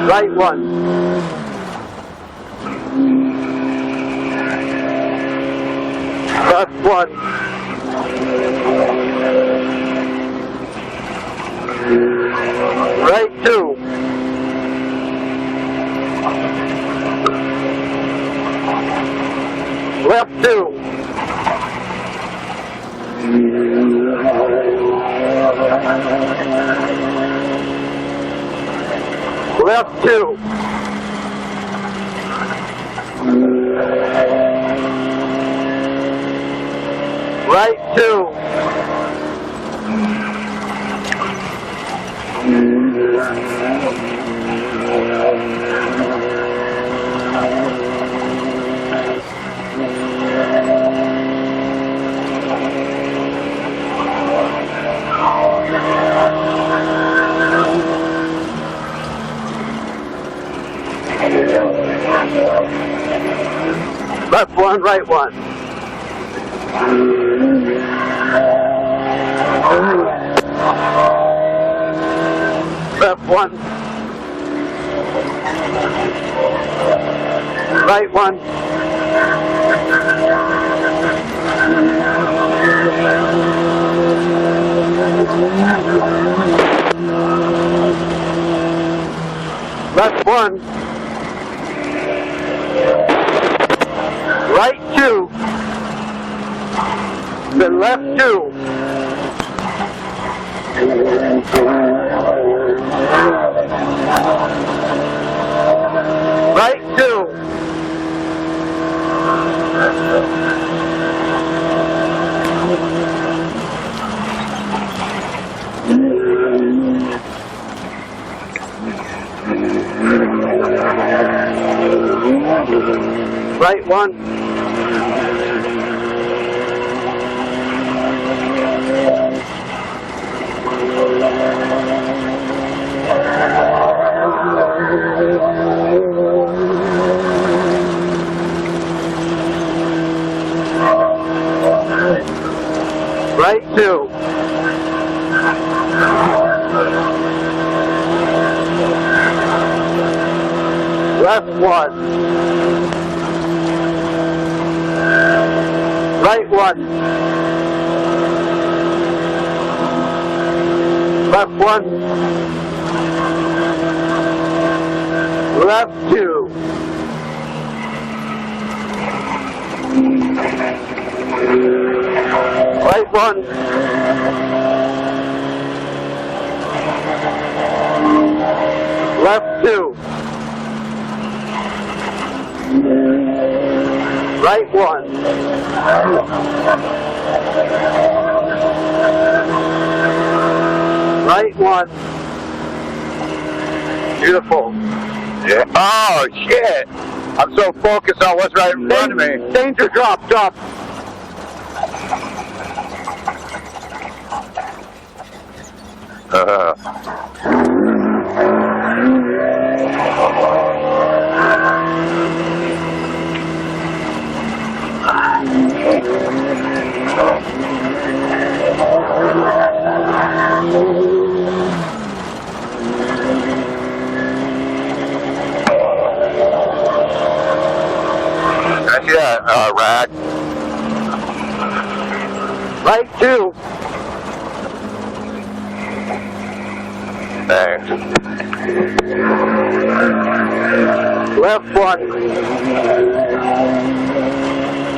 Right 1. Left 1. Right 2. Left 2. Left 2. Right 2. Left 1, right 1. Left 1. Right 1. Left 1. Right 2. Then left 2. Right 2. Right 1. Right 2. Left 1. Right 1. Left 1. Left 2. Right 1. Left 2. Right 1. Right 1. Beautiful. Yeah. Oh, shit. I'm so focused on what's right in front of me. Danger, drop. I see that rag. Right 2. Thanks. Left 1.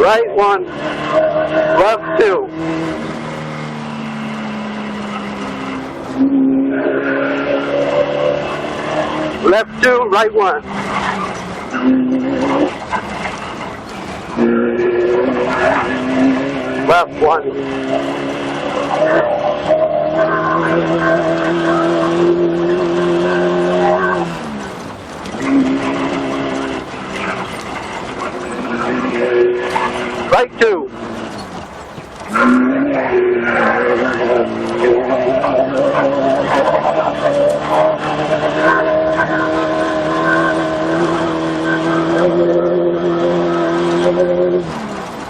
Right 1. Left 2. Left 2, right 1. Left 1. Right 2.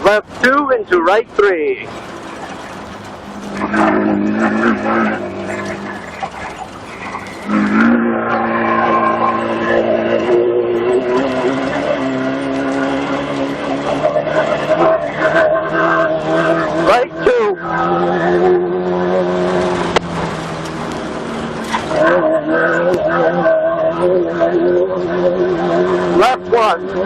Left 2 into right 3. 1.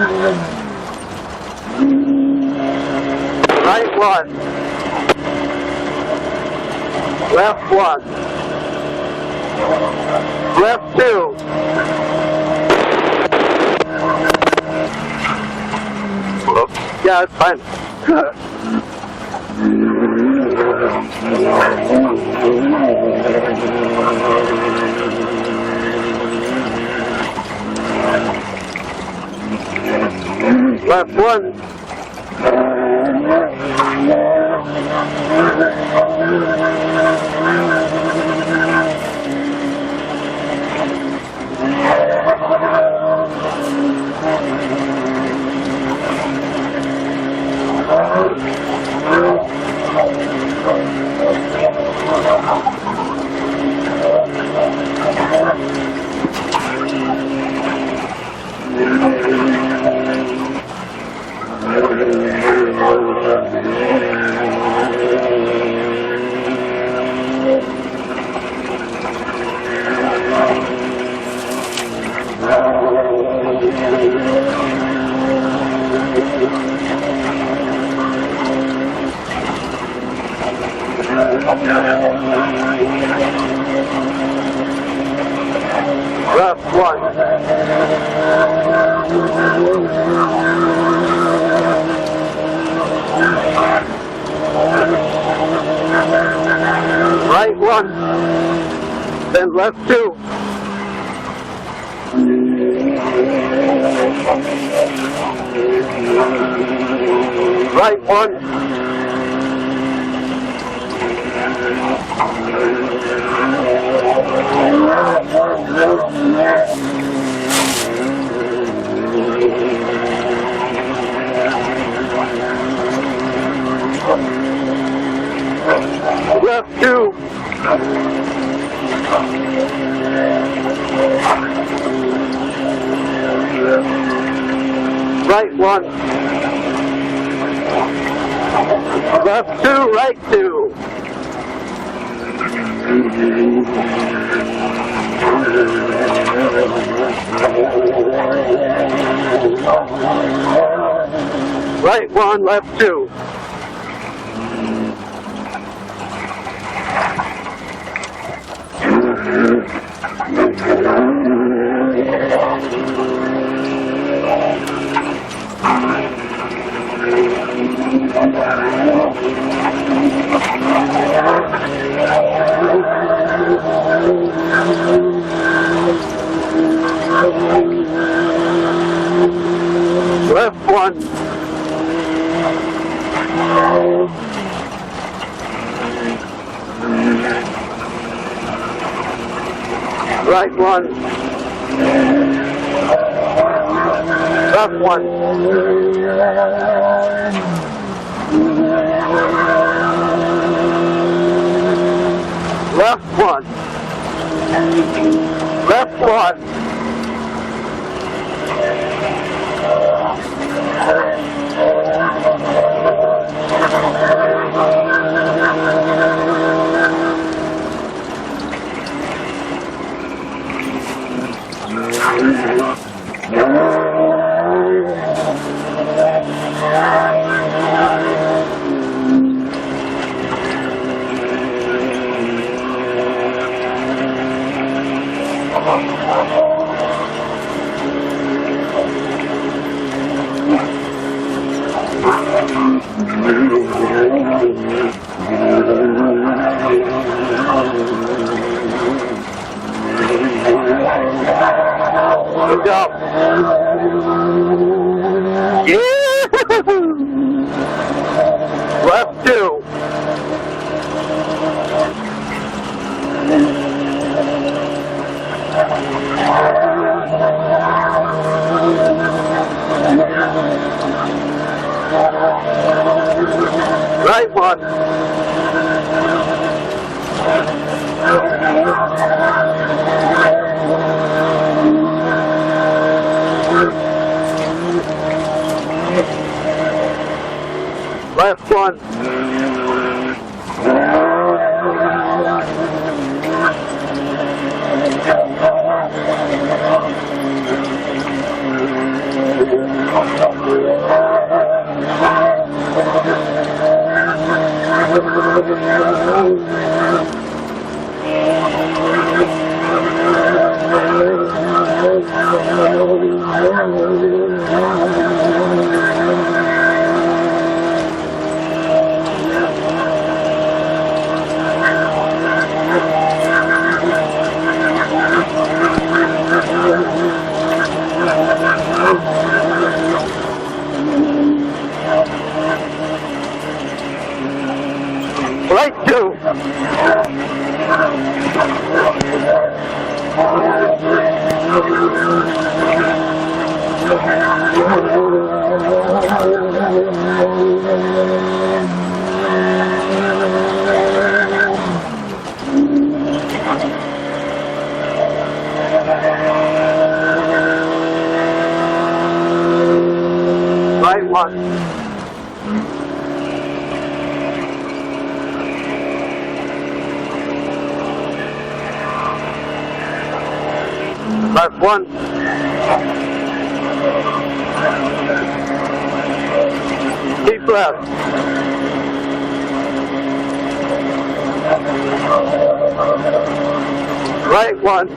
Right 1. Left 1. Left 2. Yeah, it's fine. Left 1. Left 1. Right 1. Then left 2. Right 1. Left 2. Right 1. Left 2, right 2. Right 1, left 2. Left 1. Right 1. Left 1. Left 1. Left 1. Good job. Yeah! Left 2. Right 1. Right one. Left one. Keep left. Right one.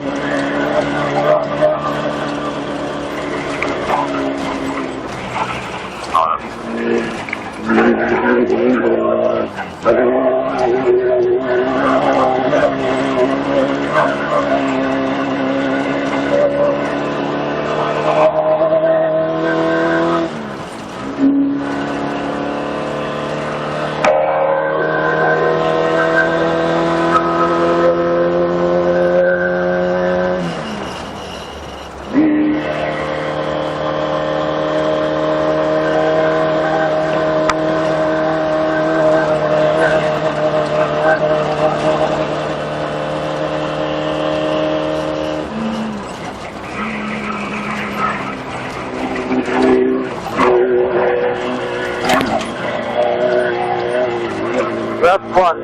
Left one.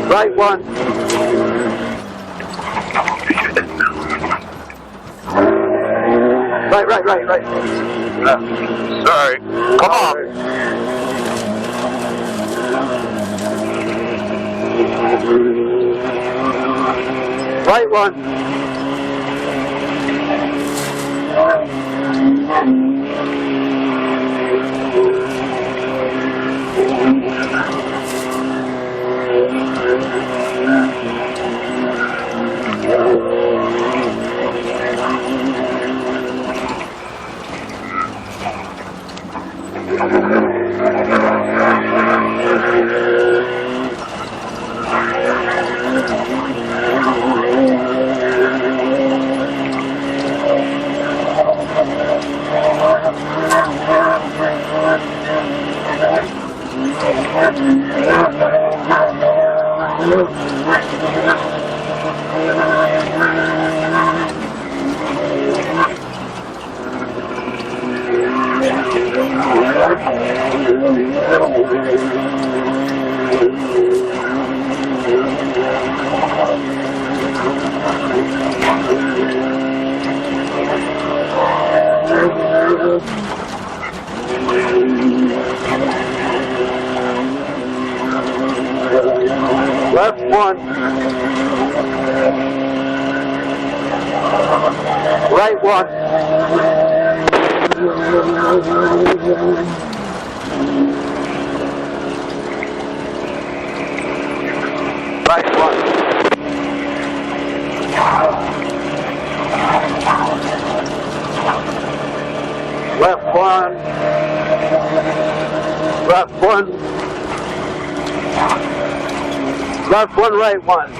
Right one. Right. Sorry. Come on. Right one. Left one. Right one. Right one. Left one. Left one. Left one, right one.